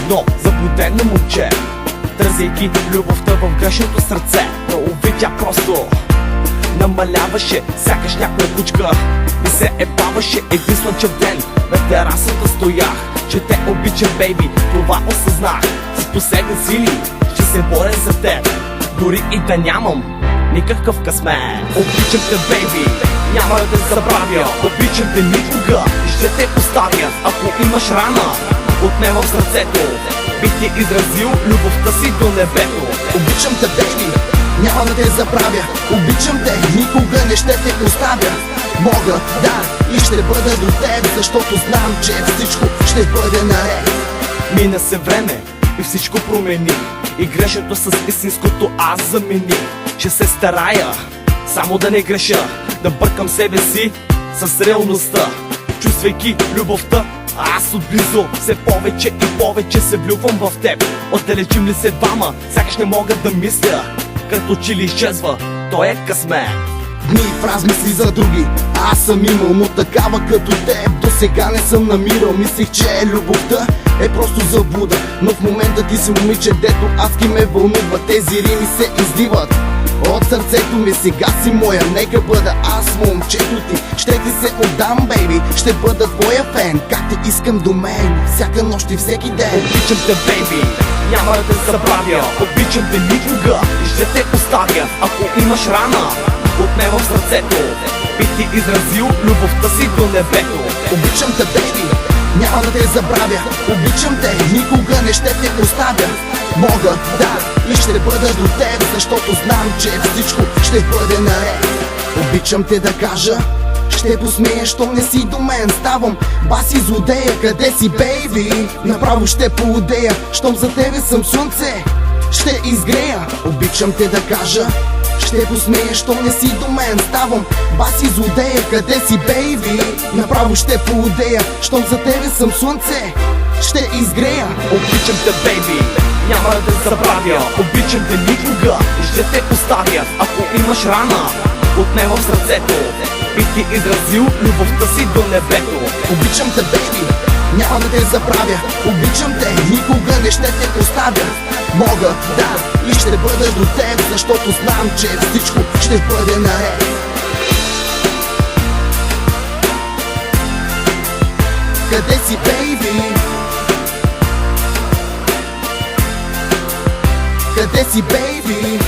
едно заблудено момче, търсейки любовта в грешното сърце. Но уви, тя просто намаляваше, сякаш някоя кучка и се ебаваше. Един слънчев ден на терасата стоях, че те обича, бейби, това осъзнах. С последни сили ще се боря за теб, дори и да нямам никакъв късмет. Обичам те, бейби, няма да те забравя. Обичам те никога и ще те оставя. Ако имаш рана от мен в сърцето, бих ти изразил любовта си до небето. Обичам те, бейби, няма да те забравя. Обичам те, никога не ще те оставя. Мога, да, и ще бъда до теб, защото знам, че всичко ще бъде наред. Мина се време и всичко промени, и грешното с истинското аз замени. Ще се старая само да не греша, да бъркам себе си с реалността, чувствайки любовта. Аз отблизо все повече и повече се влюбвам в теб. Отдалечим ли се двама, сякаш не мога да мисля, като че ли изчезва, той е късмет. Дни в размисли за други аз съм имал, но такава като теб до сега не съм намирал. Мислих, че любовта е просто заблуда, но в момента ти си момиче, дето адски ме вълнува. Тези рими се изливат от сърцето ми, сега си моя. Нека бъда аз момчето ти, ще ти се отдам, бейби, ще бъда твоя фен. Как те искам до мен, всяка нощ и всеки ден. Обичам те, бейби, няма да те забравя. Обичам те никога и ще те оставя. Ако имаш рана от мен в сърцето, бих ти изразил любовта си до небето. Обичам те, бейби, няма да те забравя. Обичам те, никога не ще те оставя. Мога, да, и ще бъда до теб, защото знам, че всичко ще бъде наред. Обичам те да кажа, ще посмея, щом не си до мен. Ставам баси злодея, къде си, бейби? Направо ще поудея, щом за тебе съм слънце, ще изгрея. Обичам те да кажа, ще посмея, щом не си до мен. Ставам баси злодея, къде си, бейби? Направо ще поудея, щом за тебе съм слънце, ще изгрея. Обичам те, бейби, няма да те забравя. Обичам те никога и ще те оставя. Ако имаш рана от мен в сърцето, бих ти изразил любовта си до небето. Обичам те, бейби, няма да те забравя. Обичам те, никога не ще те оставя. Мога, да, и ще бъда до теб, защото знам, че всичко ще бъде наред. Къде си, бейби? Къде си, бейби?